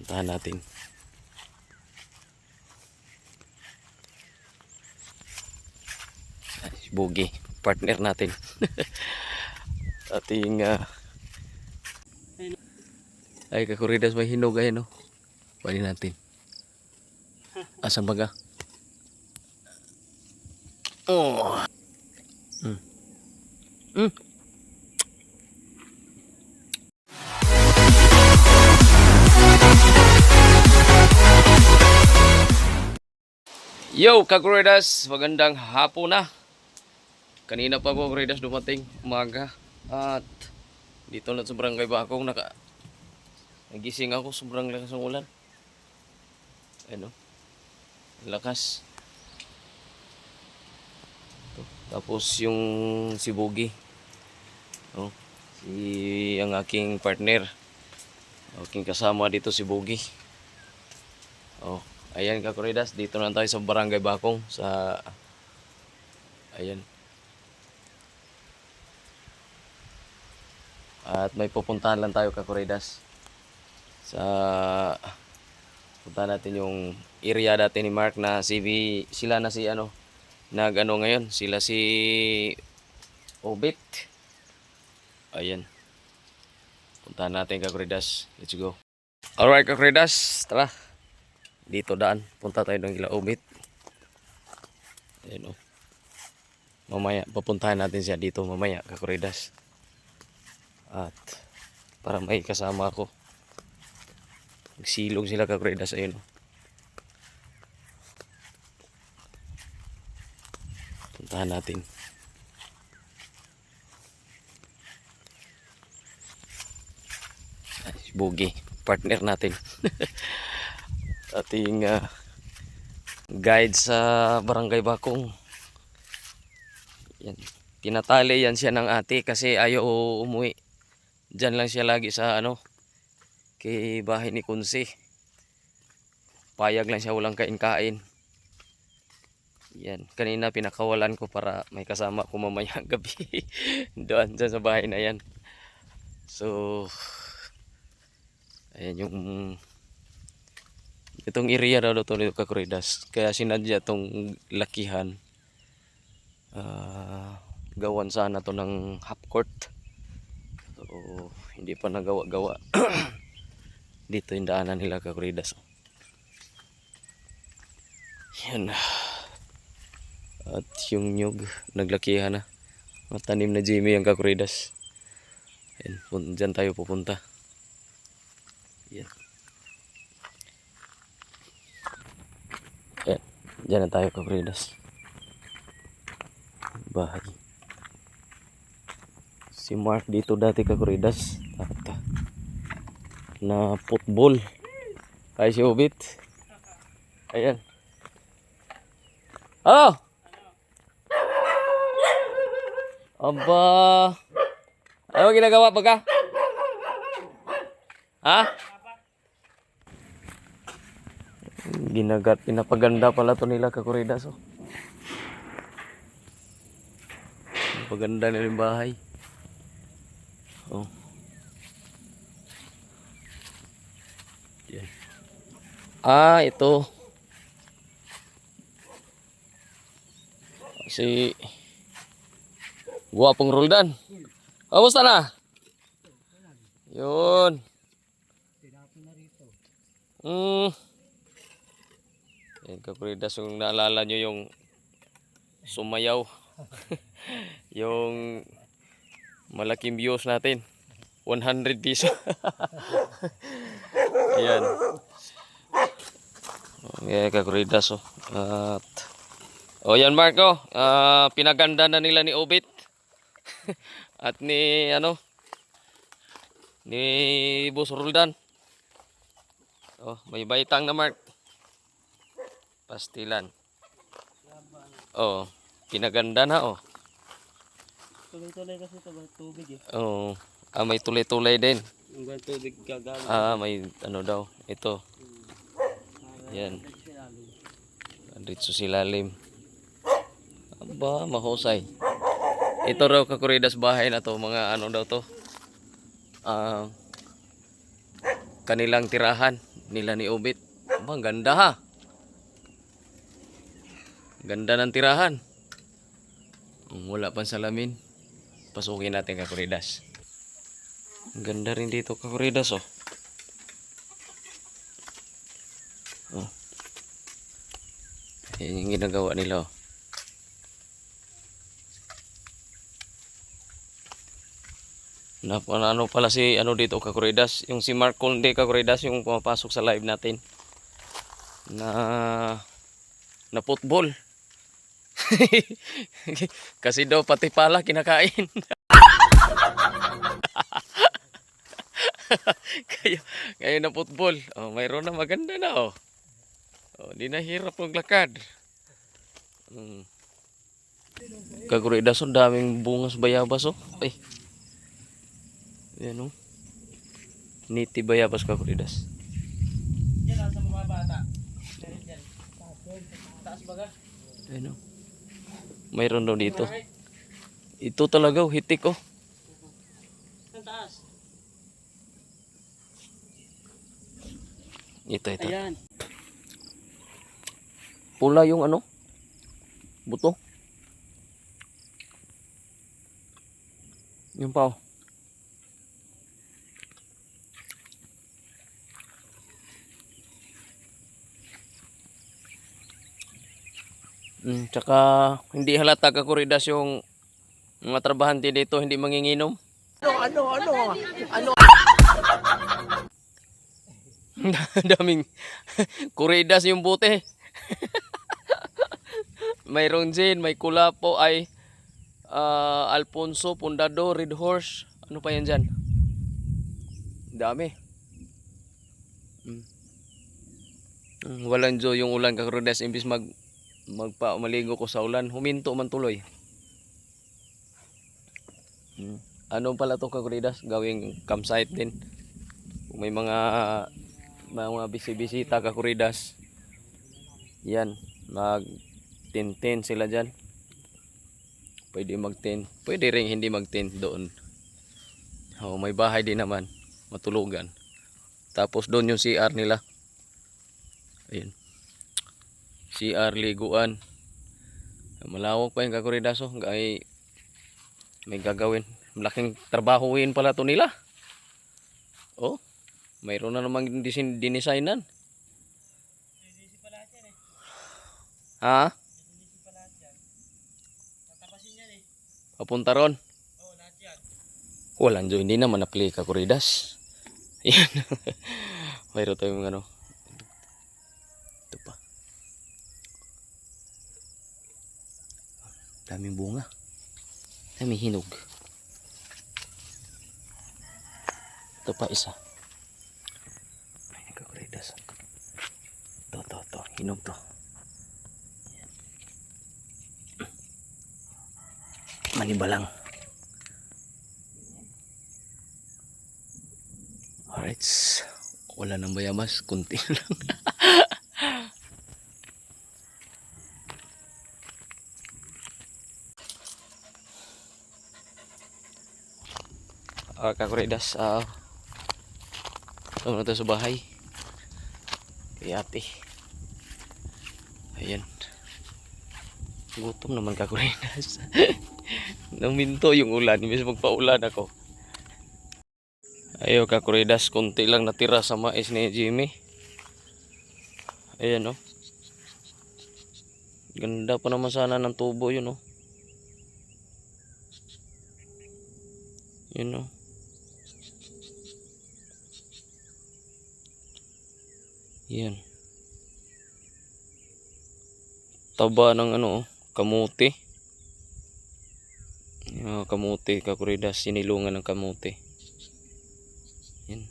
Puntahan natin. Ay, Bugi, partner natin. Ating ay kakuridas may hinog ay no. Pwede natin. Asan baga? Oh. Mm. Mm. Yo, kakuridas, magandang hapon na. Kanina pa po kakuridas dumating umaga at dito na sa barangay Bakong nagising ako, sobrang lakas ng ulan. Ano? Lakas. Tapos yung si Bugi. Oh, ang aking partner. Aking kasama dito si Bugi. Oh, ayan kakuridas, dito na tayo sa barangay Bakong sa ayan. At may pupuntahan lang tayo kakuridas. Punta natin yung area dati ni Mark na sila na si ngayon, sila si Obit. Ayan. Puntahan natin kakuridas. Let's go. Alright kakuridas, tara. Dito daan. Punta tayo ng ila Obit. Ayan o. Mamaya, papuntahan natin siya dito mamaya kakuridas. At para may kasama ako. Magsilong sila kakuridas, ayun o. Puntahan natin. Ay, Bugi, partner natin. Ating guide sa barangay Bakong. Yan. Tinatali yan siya ng ate kasi ayaw umuwi. Diyan lang siya lagi sa kay bahay ni Kunsi. Payag lang siya, walang kain-kain. Yan, kanina pinakawalan ko para may kasama ko mamaya gabi. Doon dyan sa bahay na yan. So ayan yung itong area daw ito nito kakuridas. Kaya sinadya itong lakihan. Gawan sana to ng half court. So hindi pa nagawa-gawa. Dito yung daanan nila kakuridas. Yan. At yung nyug naglakihan na. Matanim na Jimmy ang kakuridas. Yan, dyan tayo pupunta. Yan. Yan. Dyan na tayo kakuridas. Bahay. Si Mark dito dati kakuridas. At na football. Ay si Obit. Ayan. Oh! Aba. Ano ginagawa pagka? Ha? Pinapaganda pala to nila kakuridas oh. Pinapaganda nila yung bahay. Oh. Yan. Ito. Si Guwapong Roldan. Kamusta na? Yun. Yan kakuridas, yung naalala nyo yung sumayaw. Yung malaking views natin. 100 piso. Ayan. Yan kakuridas oh. At yan Marco, pinaganda na nila ni Obit. At ni Boss Roldan. Oh, may baitang na Mark. Pastilan. Oh, pinaganda na oh. Tuloy-tuloy kasi ito, tubig eh. Oh, may tulay-tulay din. Yung tubig gagamit. May daw, ito. Yan. Dito silalim. Aba, mahusay. Ito raw kakuridas bahay na to, mga daw to. Kanilang tirahan nila ni Obit. Aba, ang ganda ha. Ganda ng tirahan. Wala pang salamin. Pasukin natin Kakuridas. Ang ganda rin dito Kakuridas oh. Oh. Yan yung ginagawa nila oh. Ano pala si ano dito Kakuridas, yung si Mark Conde Kakuridas yung pumapasok sa live natin na football. Kasi daw pati pala kinakain. Kaya na football. Oh, mayroon na maganda na oh. Oh, di na hirap maglakad. Kakuridas oh, daming bungas bayabas oh. Ay. Yan oh. Niti bayabas Kakuridas. Yan sa mga bata. Yan. Taas baga. Ano? Mayroon daw dito. Ito talaga oh, hitik oh. Ang taas. Ito. Ayan. Pula yung ano? Buto. Yung pa oh. Tsaka hindi halata Kakuridas yung mga trabahante dito hindi manginginom. Ano? Daming Kuridas yung bote. Mayroon din, may Kulapo ay Alfonso, Pundado, Red Horse. Ano pa yan dyan? Dami. Walang jo yung ulan Kakuridas imbis maligo ko sa ulan, huminto man tuloy. Ano pala to Kakuridas? Gawing campsite din. Kung may mga bisita Kakuridas. Yan, mag-tent sila dyan. Pwede mag-tent. Pwede rin hindi mag-tent doon. Oh, may bahay din naman. Matulugan. Tapos doon yung CR nila. Ayun. CR liguan. Malawak pa yung Kakuridas oh. May gagawin. Malaking trabahuin pala to nila. Oh. Mayroon na namang dinesignan. Ha? Papunta ron. Walang jo, hindi naman na-play Kakuridas. Yan. Mayroon tayong ano. Ito pa. Daming bunga. Daming hinog. Ito pa isa. Ay, Kakuridas. To. Hinog to. Maniba lang. Alright. Wala nang bayabas. Kunti lang. Kakuridas. Ito na tayo sa bahay. Kay ate. Ayan. Gutom naman Kakuridas. Naminto yung ulan. Imbes magpaulan ako. Ayo Kakuridas. Kunti lang natira sa mais ni Jimmy. Ayan oh. Ganda pa naman sana ng tubo yun oh. Yun oh. Yan. Taba ng ano oh. Kamuti. Kamuti Kakuridas. Sinilungan ng kamuti. Yan.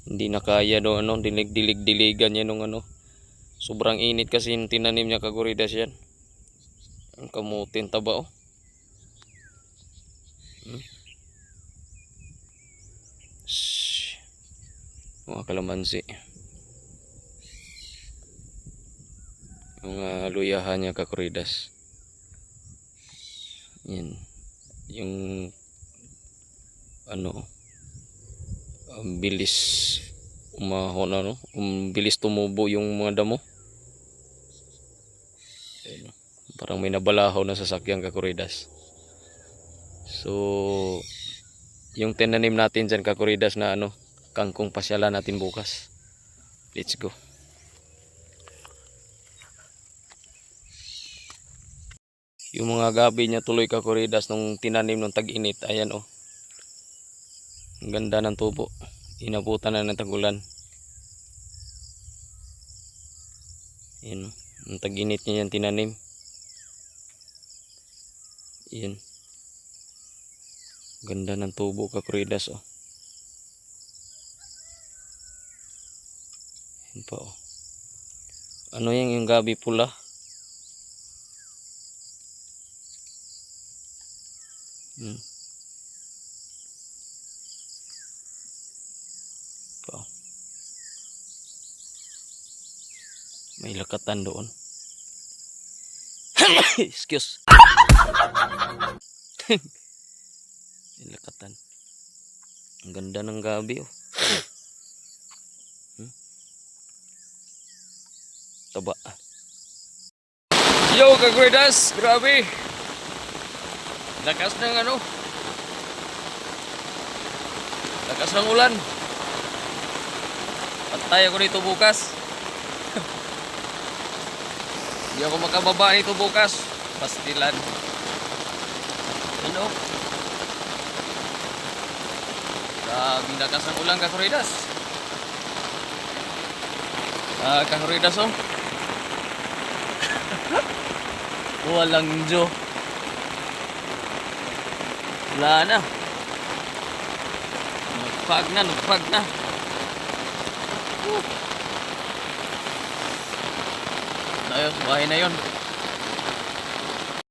Hindi na kaya do ano. Dilig-diligan yan nung ano. Sobrang init kasi yung tinanim niya Kakuridas yan. Ang kamuti ang taba oh. Mga kalamansi. Mga luyahan niya Kakuridas. Yan. Yung ano Ang bilis umahon ano, ang bilis tumubo yung mga damo. Ayun, parang may nabalahaw na sasakyan Kakuridas. So yung tinanim natin dyan Kakuridas na ano, kangkong pasyalan natin bukas. Let's go. Yung mga gabi niya tuloy Kakuridas nung tinanim nung tag-init. Ayan oh. Ang ganda ng tubo. Inabutan na ng tag-ulan. Ayan oh. Nung tag-init niya yan tinanim. Ayan. Ganda ng tubo Kakuridas oh. Ayan pa oh. Ano yan yung gabi pula? Pa. May lakatan doon. Excuse. May lakatan. Ang ganda ng gabi oh. Taba. Yo Kakuridas, grabe. Lakas ng ano. Lakas ng ulan. Patay ako dito bukas. Hindi ako makababa nito bukas. Pastilan. Ano? Grabing lakas ng ulan Kakuridas. Kakuridas oh. Walang Diyo. Wala na. Nagpag na. Ayos, bahay na yun.